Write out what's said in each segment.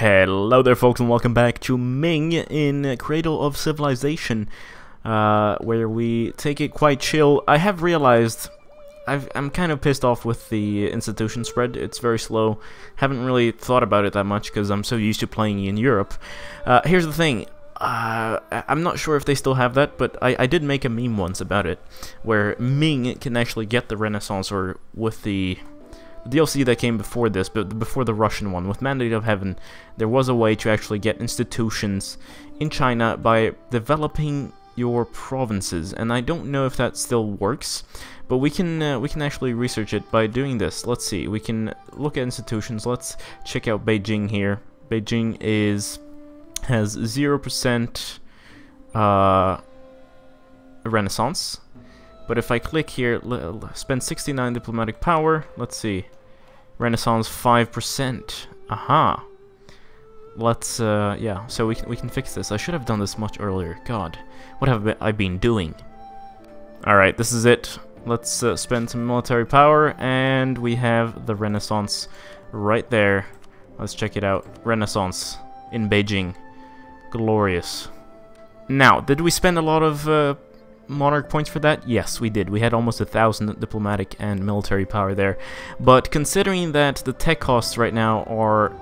Hello there folks and welcome back to Ming in Cradle of Civilization, where we take it quite chill. I have realized I'm kind of pissed off with the institution spread. It's very slow. Haven't really thought about it that much because I'm so used to playing in Europe. Here's the thing. I'm not sure if they still have that, but I did make a meme once about it, where Ming can actually get the Renaissance, or with the DLC that came before this, but before the Russian one, with Mandate of Heaven, there was a way to actually get institutions in China by developing your provinces, and I don't know if that still works, but we can actually research it by doing this. Let's see, we can look at institutions. Let's check out Beijing here. Beijing has 0% Renaissance. But if I click here, spend 69 diplomatic power, let's see, Renaissance 5%. Aha. Let's, yeah, so we can fix this. I should have done this much earlier. God, what have I been doing? Alright, this is it. Let's spend some military power, and we have the Renaissance right there. Let's check it out. Renaissance in Beijing. Glorious. Now, did we spend a lot of monarch points for that? Yes, we did. We had almost 1,000 diplomatic and military power there. But considering that the tech costs right now are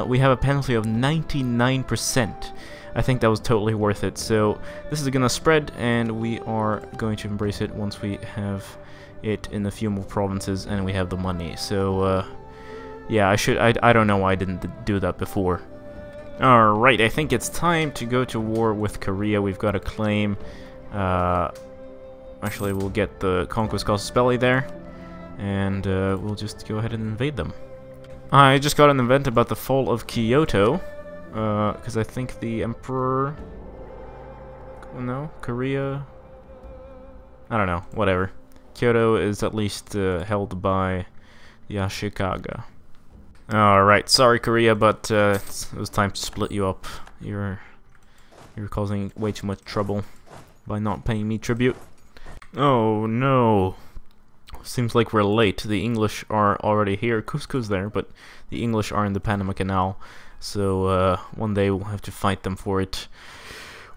we have a penalty of 99%, I think that was totally worth it. So this is gonna spread, and we are going to embrace it once we have it in a few more provinces and we have the money. So yeah, I don't know why I didn't do that before. Alright, I think it's time to go to war with Korea. We've got a claim. Actually, we'll get the Conquest Casus Belli there, and we'll just go ahead and invade them. I just got an event about the fall of Kyoto, because I think the Emperor... No? Korea? I don't know, whatever. Kyoto is at least held by Ashikaga. Alright, sorry Korea, but it was time to split you up. You're causing way too much trouble by not paying me tribute. Oh no. Seems like we're late. The English are already here. Cusco's there, but the English are in the Panama Canal. So one day we'll have to fight them for it.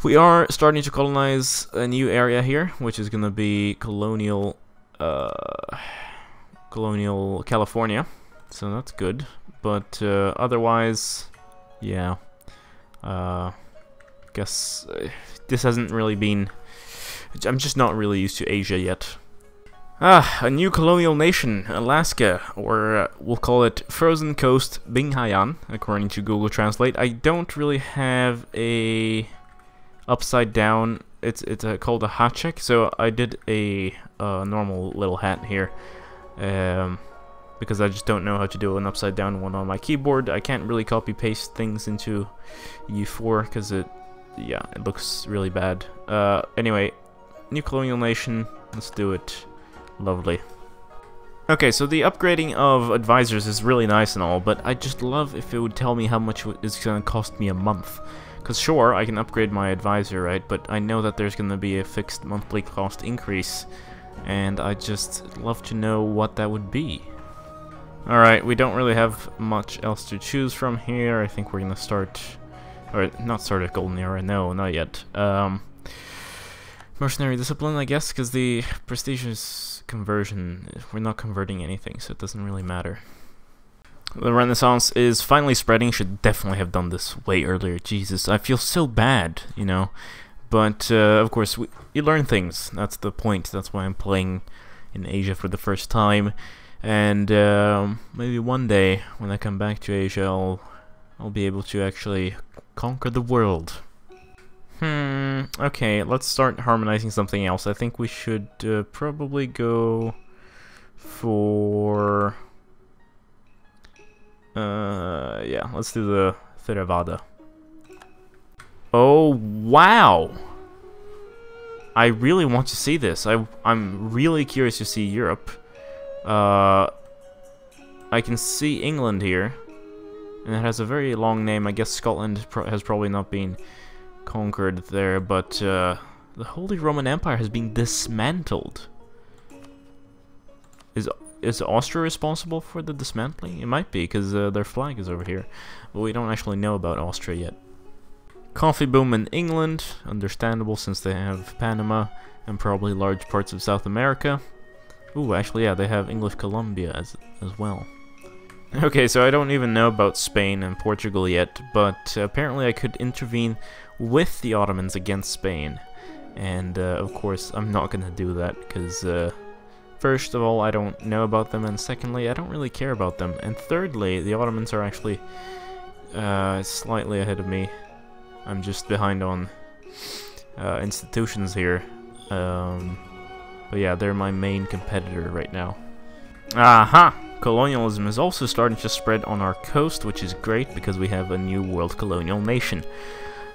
We are starting to colonize a new area here, which is gonna be colonial California. So that's good. But otherwise, yeah. Guess this hasn't really been... I'm just not really used to Asia yet. A new colonial nation, Alaska, or we'll call it Frozen Coast Binghaian, according to Google Translate. I don't really have a upside down. It's called a hat check, so I did a normal little hat here, because I just don't know how to do an upside down one on my keyboard. I can't really copy paste things into U4 because it looks really bad. Anyway, new colonial nation, let's do it. Lovely. Okay, so the upgrading of advisors is really nice and all, but I just love if it would tell me how much it's going to cost me a month. Because sure, I can upgrade my advisor, right, but I know that there's going to be a fixed monthly cost increase, and I just love to know what that would be. Alright, we don't really have much else to choose from here. I think we're going to start... Or, not start at Golden Era, no, not yet. Mercenary Discipline, I guess, because the prestigious conversion, we're not converting anything, so it doesn't really matter. The Renaissance is finally spreading. Should definitely have done this way earlier. Jesus, I feel so bad, you know. But, of course, you learn things. That's the point. That's why I'm playing in Asia for the first time. And maybe one day, when I come back to Asia, I'll be able to actually conquer the world. Okay, let's start harmonizing something else. I think we should probably go for... yeah, let's do the Theravada. Oh, wow! I really want to see this. I'm really curious to see Europe. I can see England here, and it has a very long name. I guess Scotland has probably not been conquered there, but the Holy Roman Empire has been dismantled. is Austria responsible for the dismantling? It might be, because their flag is over here. But we don't actually know about Austria yet. Coffee boom in England, understandable since they have Panama and probably large parts of South America. Ooh, actually, yeah, they have English Colombia as well. Okay, so I don't even know about Spain and Portugal yet, but apparently I could intervene with the Ottomans against Spain. And, of course, I'm not gonna do that, because, first of all, I don't know about them, and secondly, I don't really care about them. And thirdly, the Ottomans are actually slightly ahead of me. I'm just behind on institutions here. But yeah, they're my main competitor right now. Aha! Colonialism is also starting to spread on our coast, which is great because we have a new world colonial nation.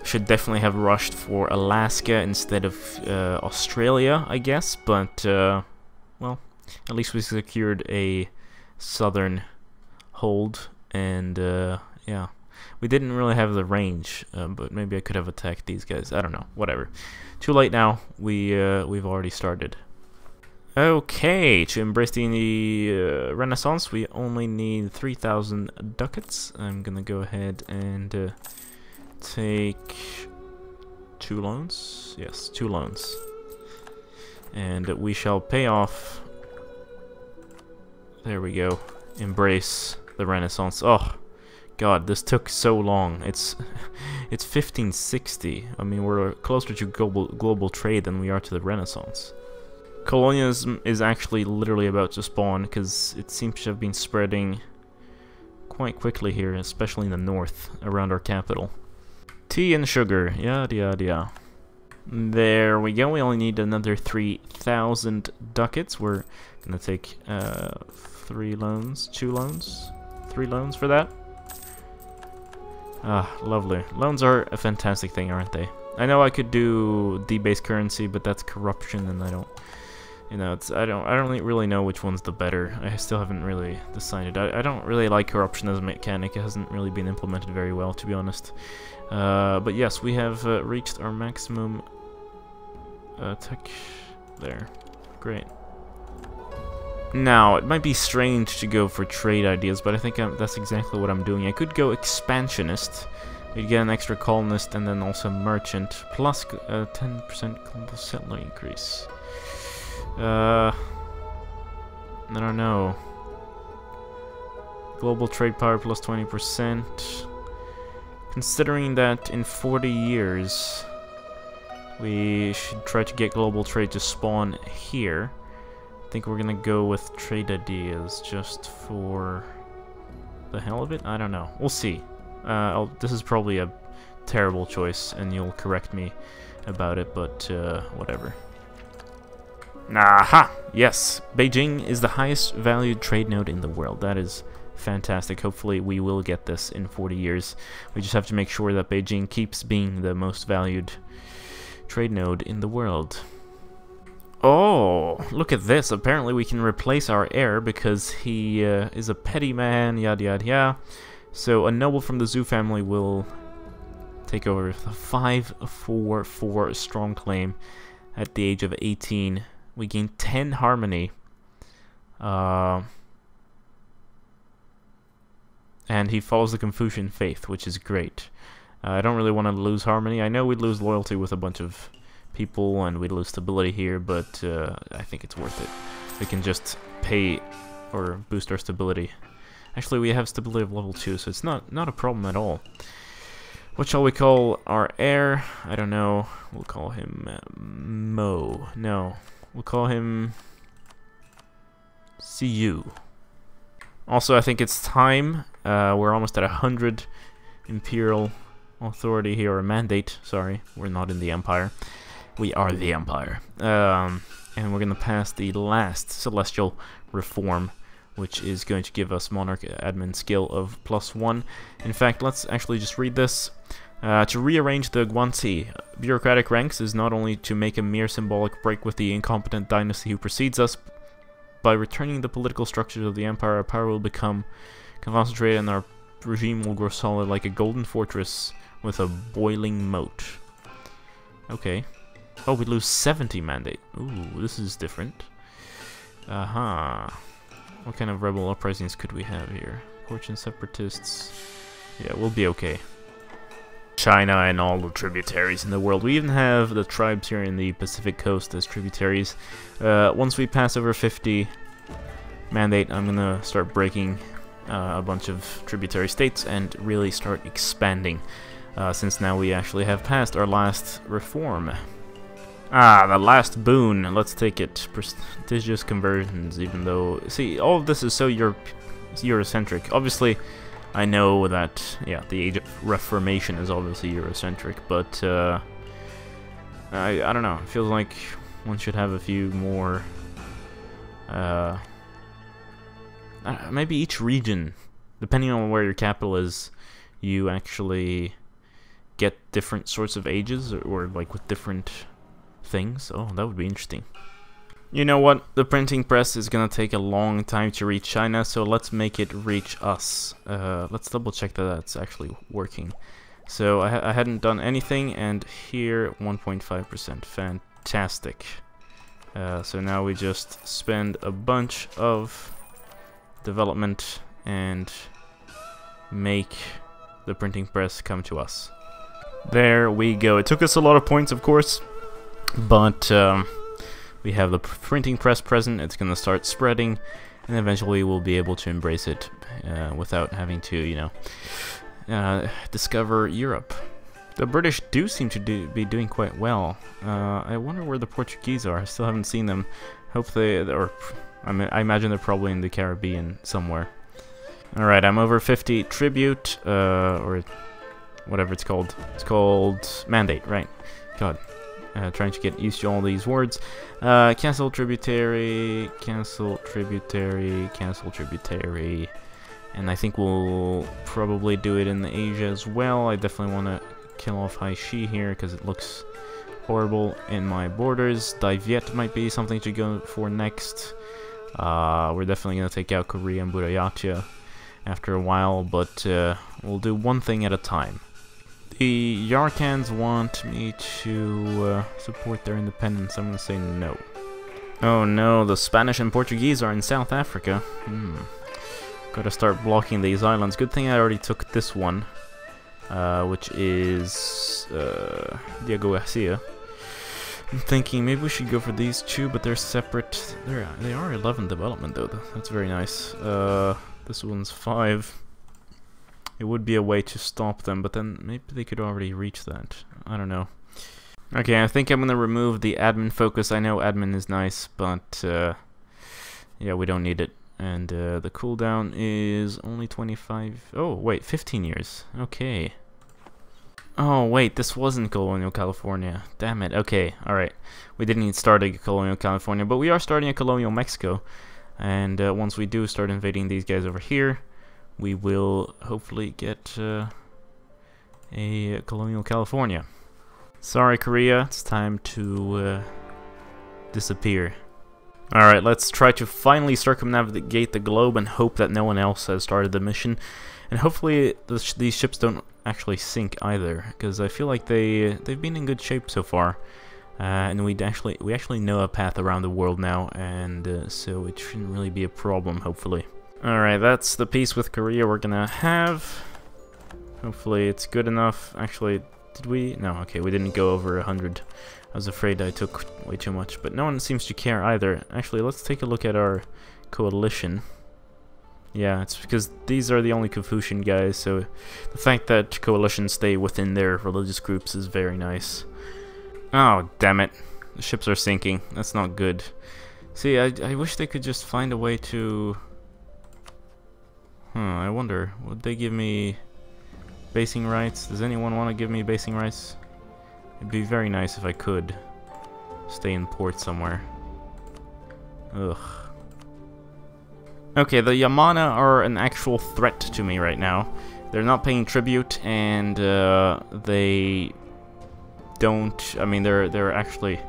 Should definitely have rushed for Alaska instead of Australia, I guess, but well, at least we secured a southern hold, and yeah, we didn't really have the range, but maybe I could have attacked these guys. I don't know, whatever. Too late now. We've already started. Okay, to embrace the Renaissance, we only need 3,000 ducats. I'm gonna go ahead and take 2 loans. Yes, 2 loans. And we shall pay off. There we go. Embrace the Renaissance. Oh, God, this took so long. It's 1560. I mean, we're closer to global trade than we are to the Renaissance. Colonialism is actually literally about to spawn, because it seems to have been spreading quite quickly here, especially in the north, around our capital. Tea and sugar, yada yada yada. There we go, we only need another 3,000 ducats. We're gonna take 3 loans, 2 loans, 3 loans for that. Ah, lovely. Loans are a fantastic thing, aren't they? I know I could do debased currency, but that's corruption, and I don't... You know, I don't really know which one's the better. I still haven't really decided. I don't really like corruption as a mechanic. It hasn't really been implemented very well, to be honest. But yes, we have reached our maximum tech there. Great. Now, it might be strange to go for trade ideas, but I think that's exactly what I'm doing. I could go expansionist. You'd get an extra colonist and then also merchant, plus 10% global settler increase. I don't know. Global trade power plus 20%. Considering that in 40 years we should try to get global trade to spawn here, I think we're gonna go with trade ideas just for the hell of it. I don't know. We'll see. This is probably a terrible choice, and you'll correct me about it, but whatever. Aha! Yes, Beijing is the highest valued trade node in the world. That is fantastic. Hopefully we will get this in 40 years. We just have to make sure that Beijing keeps being the most valued trade node in the world. Oh, look at this. Apparently we can replace our heir because he is a petty man, yada yada yada. So a noble from the Zhou family will take over the 544 strong claim at the age of 18. We gain 10 harmony. And he follows the Confucian faith, which is great. I don't really want to lose harmony. I know we'd lose loyalty with a bunch of people, and we'd lose stability here, but I think it's worth it. We can just pay or boost our stability. Actually, we have stability of level 2, so it's not a problem at all. What shall we call our heir? I don't know. We'll call him Mo. No. We'll call him CU. Also, I think it's time. We're almost at 100 imperial authority here, or mandate. Sorry, we're not in the empire. We are the empire. And we're going to pass the last celestial reform, which is going to give us monarch admin skill of +1. In fact, let's actually just read this. To rearrange the Guanxi bureaucratic ranks is not only to make a mere symbolic break with the incompetent dynasty who precedes us. By returning the political structures of the empire, our power will become concentrated and our regime will grow solid like a golden fortress with a boiling moat. Okay. Oh, we lose 70 mandate. Ooh, this is different. Aha. What kind of rebel uprisings could we have here? Fortune separatists. Yeah, we'll be okay. China and all the tributaries in the world. We even have the tribes here in the Pacific coast as tributaries. Once we pass over 50 mandate, I'm gonna start breaking a bunch of tributary states and really start expanding, since now we actually have passed our last reform. Ah, the last boon. Let's take it. Prestigious conversions, even though... See, all of this is so Eurocentric. Obviously, I know that, yeah, the Age of Reformation is obviously Eurocentric, but, I don't know. It feels like one should have a few more, maybe each region, depending on where your capital is, you actually get different sorts of ages, or like with different things. Oh, that would be interesting. You know what? The printing press is gonna take a long time to reach China, so let's make it reach us. Let's double check that that's actually working. So I hadn't done anything, and here 1.5%. Fantastic. So now we just spend a bunch of development and make the printing press come to us. There we go. It took us a lot of points, of course, but we have the printing press present. It's going to start spreading, and eventually we'll be able to embrace it without having to, you know, discover Europe. The British do seem to be doing quite well. I wonder where the Portuguese are. I still haven't seen them. Hope they, or I imagine they're probably in the Caribbean somewhere. Alright, I'm over 50 tribute, or whatever it's called. It's called mandate, right? God. Trying to get used to all these words. Cancel tributary, cancel tributary, cancel tributary. And I think we'll probably do it in Asia as well. I definitely want to kill off Haishi here because it looks horrible in my borders. Daiviet might be something to go for next. We're definitely going to take out Korea and Buryatia after a while, but we'll do one thing at a time. The Yarkans want me to support their independence. I'm going to say no. Oh no, the Spanish and Portuguese are in South Africa. Gotta start blocking these islands. Good thing I already took this one, which is Diego Garcia. I'm thinking maybe we should go for these two, but they're separate. They are 11 development though. That's very nice. This one's 5. It would be a way to stop them, but then maybe they could already reach that. I don't know. Okay, I think I'm gonna remove the admin focus. I know admin is nice, but yeah, we don't need it. And the cooldown is only 25. Oh wait, 15 years. Okay. Oh wait, this wasn't Colonial California. Damn it. Okay, all right. We didn't start a Colonial California, but we are starting a Colonial Mexico. And once we do start invading these guys over here, we will hopefully get a Colonial California. Sorry, Korea. It's time to disappear. Alright, let's try to finally circumnavigate the globe and hope that no one else has started the mission. And hopefully these ships don't actually sink either, because I feel like they've been in good shape so far. And we actually know a path around the world now, and so it shouldn't really be a problem, hopefully. Alright, that's the peace with Korea we're gonna have. Hopefully it's good enough. Actually, did we? No, okay, we didn't go over 100. I was afraid I took way too much, but no one seems to care either. Actually, let's take a look at our coalition. Yeah, it's because these are the only Confucian guys, so the fact that coalitions stay within their religious groups is very nice. Oh, damn it. The ships are sinking. That's not good. See, I wish they could just find a way to... I wonder, would they give me basing rights? Does anyone want to give me basing rights? It'd be very nice if I could stay in port somewhere. Ugh. Okay, the Yamana are an actual threat to me right now. They're not paying tribute, and they don't... I mean, they're actually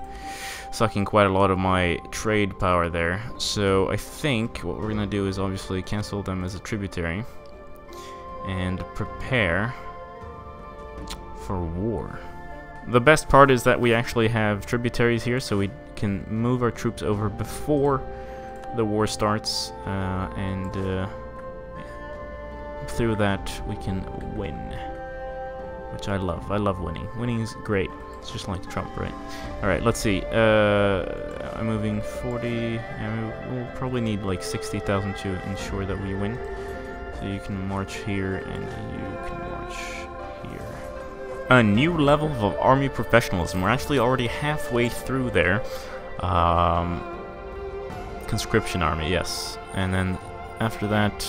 sucking quite a lot of my trade power there. So I think what we're gonna do is obviously cancel them as a tributary and prepare for war. The best part is that we actually have tributaries here, so we can move our troops over before the war starts, and through that we can win, which I love. I love winning. Winning is great. It's just like Trump, right? Alright, let's see. I'm moving 40, and we'll probably need like 60,000 to ensure that we win. So you can march here, and you can march here. A new level of army professionalism. We're actually already halfway through there. Conscription army, yes. And then after that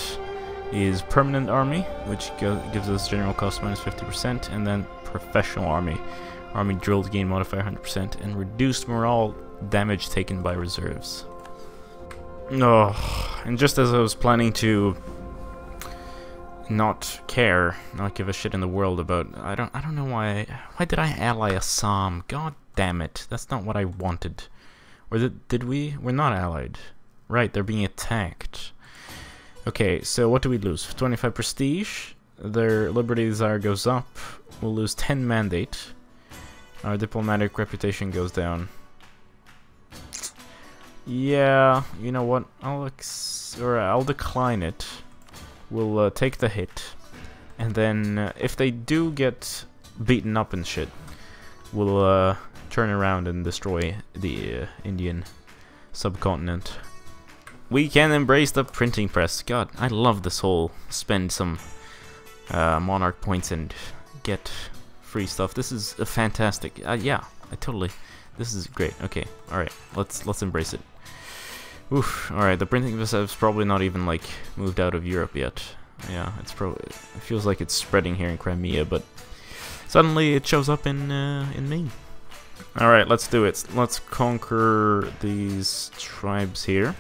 is permanent army, which gives us general cost minus 50%, and then professional army. Army drilled gain modifier 100%, and reduced morale damage taken by reserves. Oh, and just as I was planning to not care, not give a shit in the world about, I don't know why did I ally Assam? God damn it, that's not what I wanted. Or did we? We're not allied. Right, they're being attacked. Okay, so what do we lose? 25 prestige, their liberty desire goes up, we'll lose 10 mandate. Our diplomatic reputation goes down. Yeah, you know what? I'll decline it. We'll take the hit, and then if they do get beaten up and shit, we'll turn around and destroy the Indian subcontinent. We can embrace the printing press. God, I love this whole spend some monarch points and get free stuff. This is a fantastic. Yeah, this is great. Okay, all right, let's embrace it. Oof. All right, the printing press is probably not even like moved out of Europe yet. Yeah, it feels like it's spreading here in Crimea, but suddenly it shows up in Ming. All right, let's do it. Let's conquer these tribes here.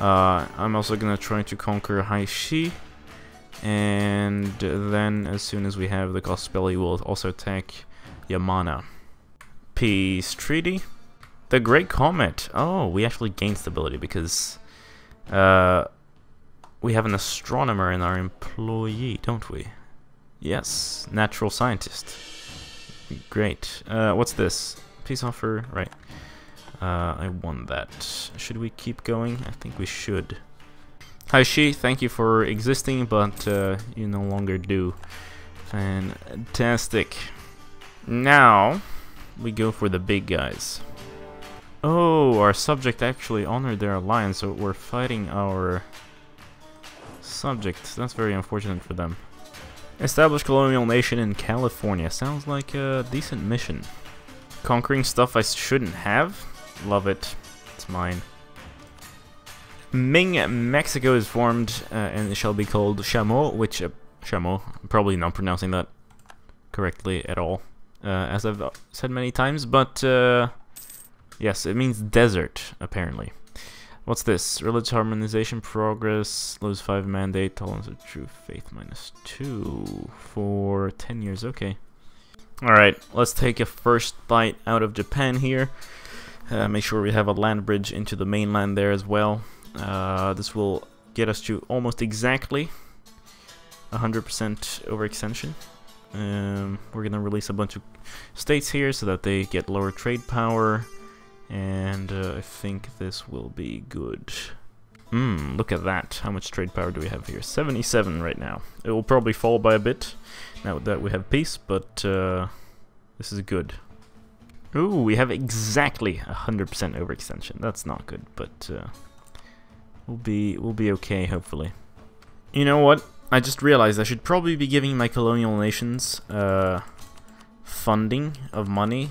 I'm also gonna try to conquer Haishi. And then, as soon as we have the Gospel, we'll also attack Yamana. Peace treaty. The Great Comet. Oh, we actually gain stability because we have an astronomer in our employee, don't we? Yes, natural scientist. Great. What's this? Peace offer. Right. I won that. Should we keep going? I think we should. Haishi, thank you for existing, but you no longer do. Fantastic. Now, we go for the big guys. Oh, our subject actually honored their alliance, so we're fighting our subject. That's very unfortunate for them. Establish colonial nation in California. Sounds like a decent mission. Conquering stuff I shouldn't have. Love it. It's mine. Ming, Mexico is formed, and it shall be called Chameau, which, Chameau, I'm probably not pronouncing that correctly at all, as I've said many times, but, yes, it means desert, apparently. What's this? Religious harmonization progress, lose 5 mandate, tolerance of true faith -2 for 10 years, okay. Alright, let's take a first bite out of Japan here. Make sure we have a land bridge into the mainland there as well. This will get us to almost exactly 100% overextension. We're gonna release a bunch of states here so that they get lower trade power, and I think this will be good. Look at that. How much trade power do we have here? 77 right now. It will probably fall by a bit now that we have peace, but this is good. Ooh, we have exactly 100% overextension. That's not good, but we'll be okay, hopefully. You know what? I just realized I should probably be giving my colonial nations funding of money.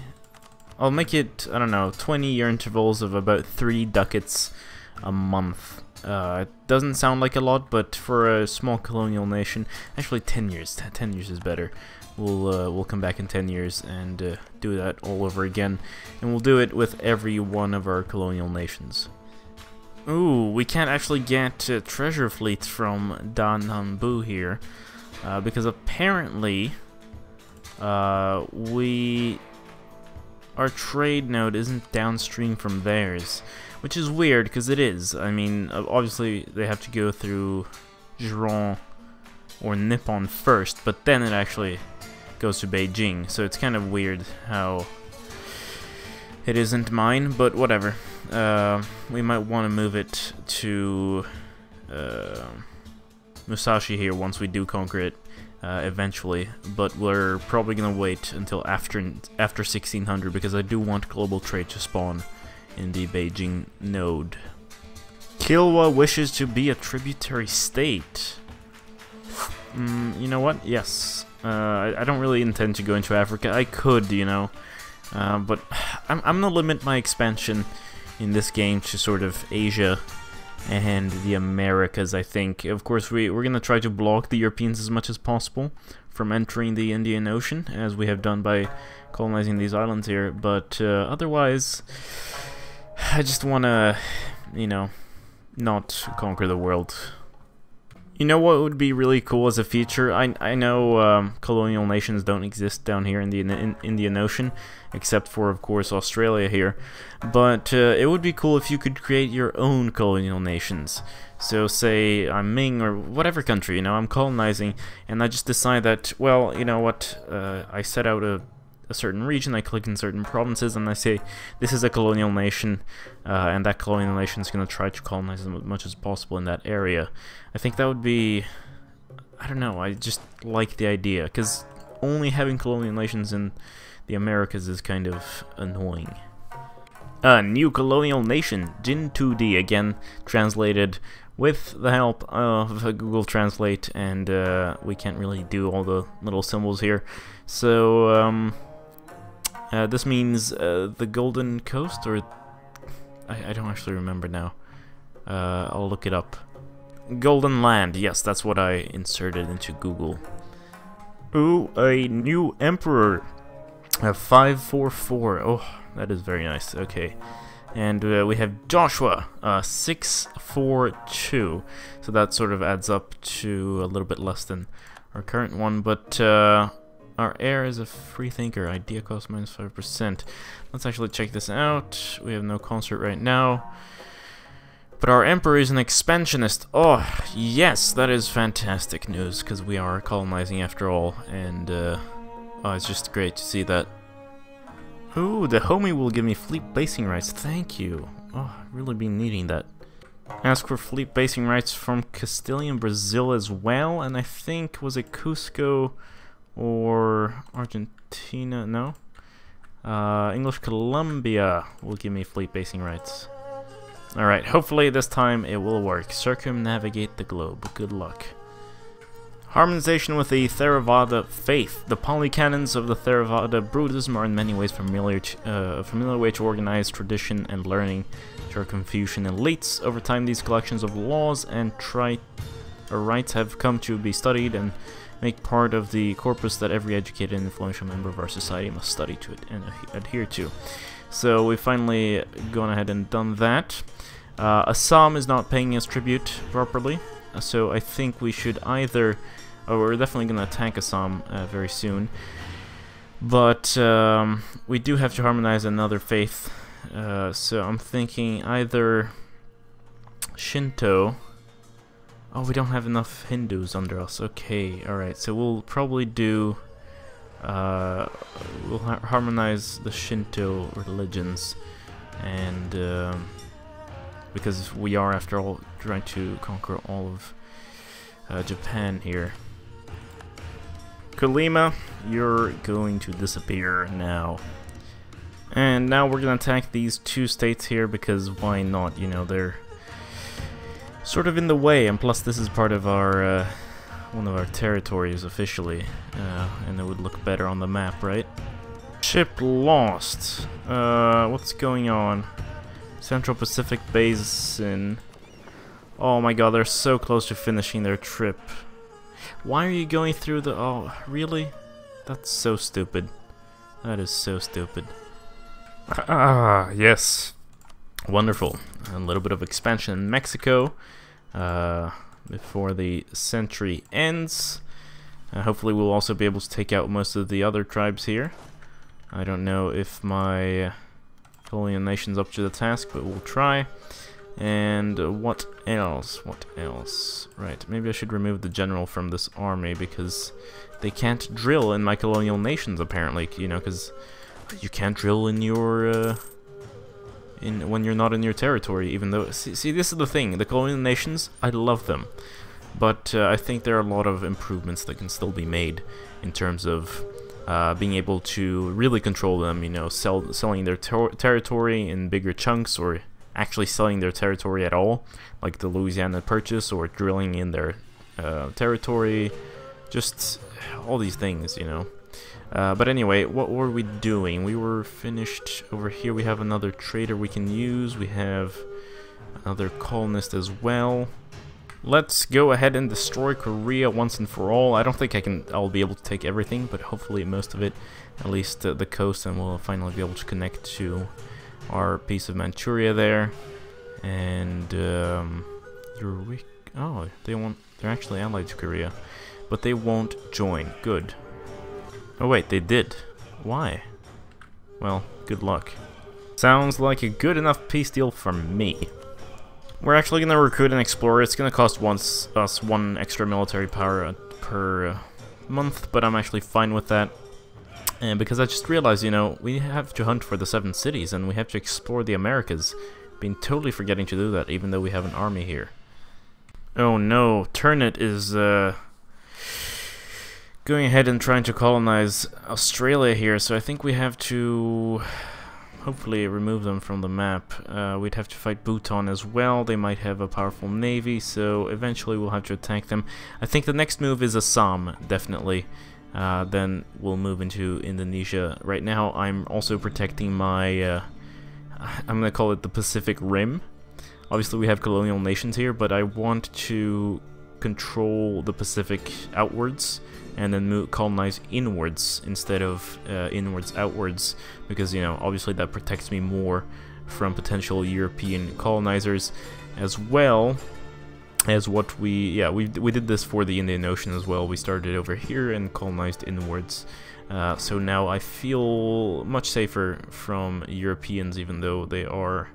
I'll make it, I don't know, 20-year intervals of about 3 ducats a month. It doesn't sound like a lot, but for a small colonial nation, actually 10 years. 10 years is better. We'll come back in 10 years and do that all over again, and we'll do it with every one of our colonial nations. Ooh, we can't actually get treasure fleets from Da Nang Bu here, because apparently our trade node isn't downstream from theirs, which is weird because it is. I mean, obviously they have to go through Jiron or Nippon first, but then it actually goes to Beijing, so it's kind of weird how it isn't mine, but whatever. we might want to move it to Musashi here once we do conquer it eventually, but we're probably gonna wait until after 1600 because I do want global trade to spawn in the Beijing node. Kilwa wishes to be a tributary state. You know what? Yes. I don't really intend to go into Africa. I could, you know, but I'm gonna limit my expansion in this game to sort of Asia and the Americas, I think. Of course, we're gonna try to block the Europeans as much as possible from entering the Indian Ocean, as we have done by colonizing these islands here, but otherwise, I just wanna, you know, not conquer the world. You know what would be really cool as a feature? I know colonial nations don't exist down here in the Indian Ocean, except for, of course, Australia here. But it would be cool if you could create your own colonial nations. So say I'm Ming or whatever country, you know, I'm colonizing, and I just decide that, well, you know what, I set out a certain region, I click in certain provinces, and I say, this is a colonial nation, and that colonial nation is going to try to colonize as much as possible in that area. I think that would be, I don't know, I just like the idea, because only having colonial nations in the Americas is kind of annoying. A new colonial nation, Jin 2D, again, translated with the help of Google Translate, and we can't really do all the little symbols here, so this means the Golden Coast, or I don't actually remember now. I'll look it up. Golden Land, yes, that's what I inserted into Google. Ooh, a new emperor. 544. Oh, that is very nice. Okay. And we have Joshua, 642. So that sort of adds up to a little bit less than our current one, but our heir is a free thinker. Idea cost minus 5%. Let's actually check this out. We have no concert right now. But our emperor is an expansionist. Oh, yes, that is fantastic news, because we are colonizing after all. And, oh, it's just great to see that. Ooh, the homie will give me fleet basing rights. Thank you. Oh, I've really been needing that. Ask for fleet basing rights from Castilian Brazil as well. And I think, was it Cusco or Argentina? No? English Columbia will give me fleet basing rights. Alright, hopefully this time it will work. Circumnavigate the globe. Good luck. Harmonization with the Theravada faith. The polycanons of the Theravada Buddhism are in many ways familiar way to organize tradition and learning to our Confucian elites. Over time, these collections of laws and rights have come to be studied and make part of the corpus that every educated and influential member of our society must study to it and adhere to. So we've finally gone ahead and done that. Assam is not paying us tribute properly, so I think we should either... Oh, we're definitely going to attack Assam very soon. But we do have to harmonize another faith, so I'm thinking either Shinto... Oh, we don't have enough Hindus under us. Okay, alright, so we'll probably do... we'll harmonize the Shinto religions, and because we are, after all, trying to conquer all of Japan here. Kolima, you're going to disappear now. And now we're going to attack these two states here, because why not? You know, they're sort of in the way, and plus this is part of our one of our territories officially, and it would look better on the map, right? Ship lost. What's going on? Central Pacific Basin. Oh my god, they're so close to finishing their trip. Why are you going through the... Oh, really? That's so stupid. That is so stupid. Ah, yes. Wonderful. A little bit of expansion in Mexico before the century ends. Hopefully we'll also be able to take out most of the other tribes here. I don't know if my colonial nation's up to the task, but we'll try. And what else? What else? Right, maybe I should remove the general from this army, because they can't drill in my colonial nations, apparently, you know, because you can't drill in your when you're not in your territory, even though... See, this is the thing. The colonial nations, I love them. But I think there are a lot of improvements that can still be made in terms of being able to really control them, you know, selling their territory in bigger chunks, or actually selling their territory at all, like the Louisiana Purchase, or drilling in their territory, just all these things, you know. But anyway, what were we doing? We were finished over here. We have another trader we can use. We have another colonist as well. Let's go ahead and destroy Korea once and for all. I don't think I'll be able to take everything, but hopefully most of it, at least the coast, and we'll finally be able to connect to our piece of Manchuria there. And oh, they're actually allied to Korea, but they won't join. Good. Oh wait, they did. Why? Well, good luck. Sounds like a good enough peace deal for me. We're actually going to recruit an explorer. It's going to cost us one extra military power per month, but I'm actually fine with that. And because I just realized, you know, we have to hunt for the 7 cities, and we have to explore the Americas. Been totally forgetting to do that, even though we have an army here. Oh no, Turnit is going ahead and trying to colonize Australia here, so I think we have to hopefully remove them from the map. We'd have to fight Bhutan as well. They might have a powerful navy, so eventually we'll have to attack them. I think the next move is Assam, definitely. Then we'll move into Indonesia. Right now I'm also protecting my, I'm gonna call it the Pacific Rim. Obviously we have colonial nations here, but I want to control the Pacific outwards, and then colonize inwards instead of inwards outwards, because, you know, obviously that protects me more from potential European colonizers, as well as what we did this for the Indian Ocean as well. We started over here and colonized inwards, so now I feel much safer from Europeans, even though they are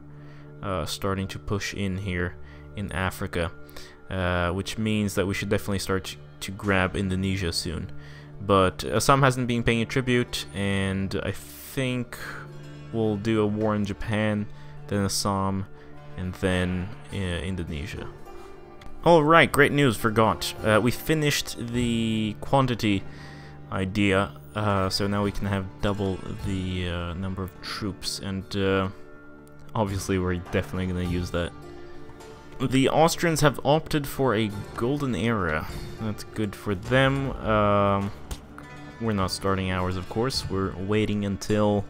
starting to push in here in Africa, which means that we should definitely start to grab Indonesia soon. But Assam hasn't been paying a tribute, and I think we'll do a war in Japan, then Assam, and then Indonesia. Alright, great news, forgot. We finished the quantity idea, so now we can have double the number of troops, and obviously we're definitely going to use that. The Austrians have opted for a golden era. That's good for them. We're not starting ours, of course. We're waiting until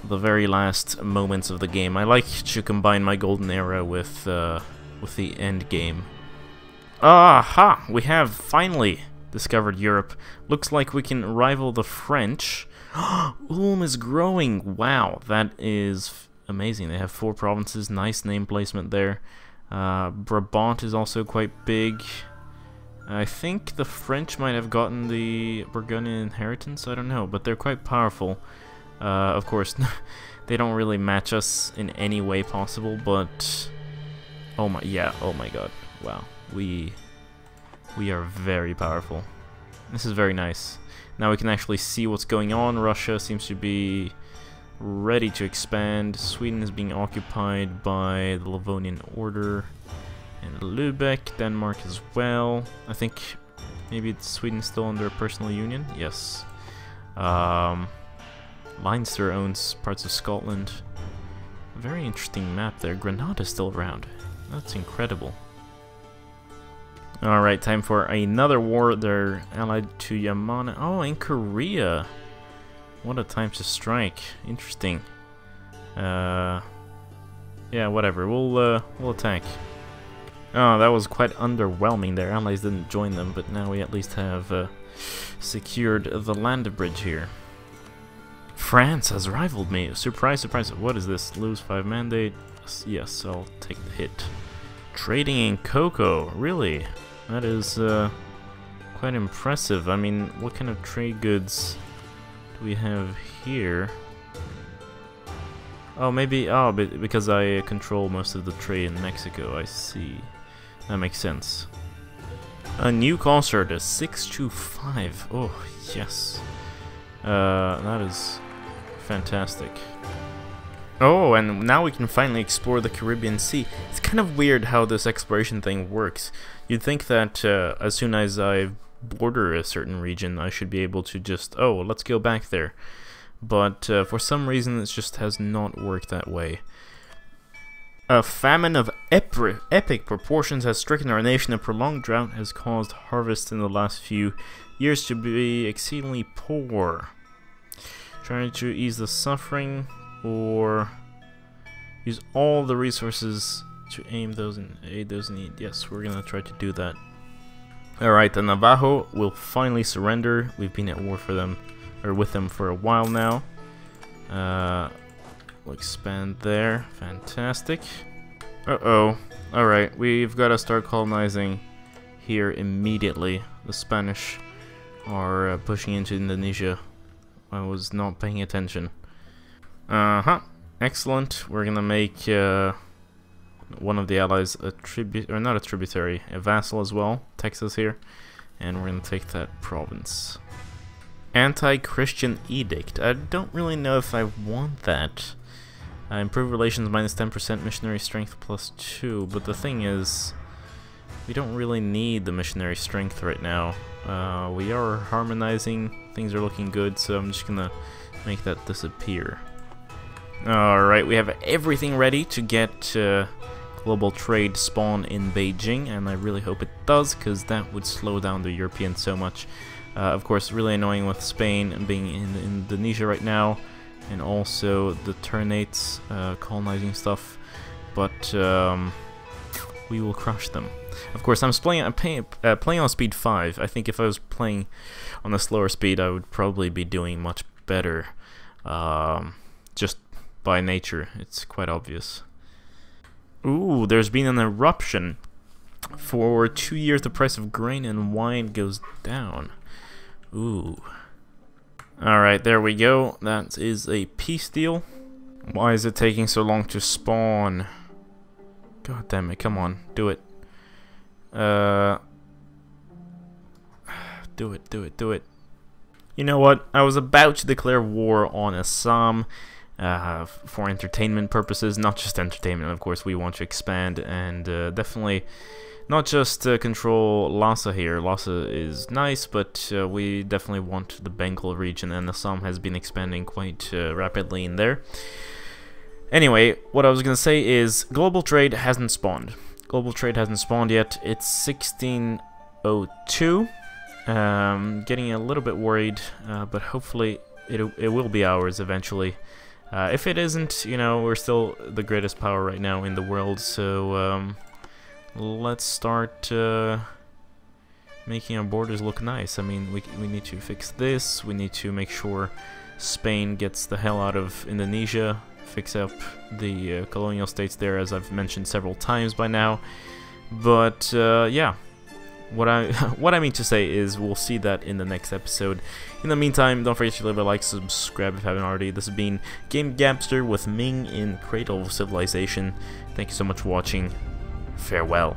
the very last moments of the game. I like to combine my golden era with the end game. Aha! We have finally discovered Europe. Looks like we can rival the French. Ulm is growing. Wow, that is amazing. They have 4 provinces. Nice name placement there. Brabant is also quite big. I think the French might have gotten the Burgundian inheritance, I don't know, but they're quite powerful. Of course, they don't really match us in any way possible, but oh my god, wow, we are very powerful. This is very nice. Now we can actually see what's going on. Russia seems to be ready to expand. Sweden is being occupied by the Livonian Order and Lubeck. Denmark as well. I think maybe Sweden's still under a personal union. Yes. Leinster owns parts of Scotland. Very interesting map there. Grenada's still around. That's incredible. Alright, time for another war. They're allied to Yamana. Oh, in Korea. What a time to strike. Interesting. Yeah, whatever. We'll attack. Oh, that was quite underwhelming. Their allies didn't join them, but now we at least have secured the land bridge here. France has rivaled me. Surprise, surprise. What is this? Lose 5 mandate. Yes, I'll take the hit. Trading in cocoa. Really? That is quite impressive. I mean, what kind of trade goods we have here? Oh, maybe, because I control most of the trade in Mexico, I see. That makes sense. A new concert, a 625. Oh, yes. That is fantastic. Oh, and now we can finally explore the Caribbean Sea. It's kind of weird how this exploration thing works. You'd think that as soon as I border a certain region, I should be able to just, oh, let's go back there. But for some reason, it just has not worked that way. A famine of epic proportions has stricken our nation. A prolonged drought has caused harvests in the last few years to be exceedingly poor. Trying to ease the suffering, or use all the resources to aid those in need. Yes, we're gonna try to do that. Alright, the Navajo will finally surrender. We've been at war with them for a while now. We'll expand there. Fantastic. Uh-oh. Alright, we've got to start colonizing here immediately. The Spanish are pushing into Indonesia. I was not paying attention. Excellent. We're gonna make one of the allies a vassal as well. Texas here. And we're gonna take that province. Anti-Christian edict. I don't really know if I want that. Improve relations minus 10%, missionary strength plus 2. But the thing is, we don't really need the missionary strength right now. We are harmonizing. Things are looking good, so I'm just gonna make that disappear. Alright, we have everything ready to get global trade spawn in Beijing, and I really hope it does, because that would slow down the Europeans so much. Of course, really annoying with Spain being in Indonesia right now, and also the Ternates colonizing stuff, but we will crush them. Of course, I'm playing on speed 5. I think if I was playing on a slower speed, I would probably be doing much better. Just by nature, it's quite obvious. Ooh, there's been an eruption. For 2 years, the price of grain and wine goes down. Ooh. Alright, there we go. That is a peace deal. Why is it taking so long to spawn? God damn it, come on, do it. Do it. You know what? I was about to declare war on Assam for entertainment purposes. Not just entertainment, of course. We want to expand and definitely not just control Lhasa here. Lhasa is nice, but we definitely want the Bengal region, and Assam has been expanding quite rapidly in there. Anyway, what I was going to say is global trade hasn't spawned. Global trade hasn't spawned yet. It's 1602. Getting a little bit worried, but hopefully it will be ours eventually. If it isn't, you know, we're still the greatest power right now in the world, so let's start making our borders look nice. I mean, we need to fix this. We need to make sure Spain gets the hell out of Indonesia, fix up the colonial states there, as I've mentioned several times by now. But yeah, what I mean to say is we'll see that in the next episode. In the meantime, don't forget to leave a like, subscribe if you haven't already. This has been Game Gapster with Ming in Cradle of Civilization. Thank you so much for watching. Farewell.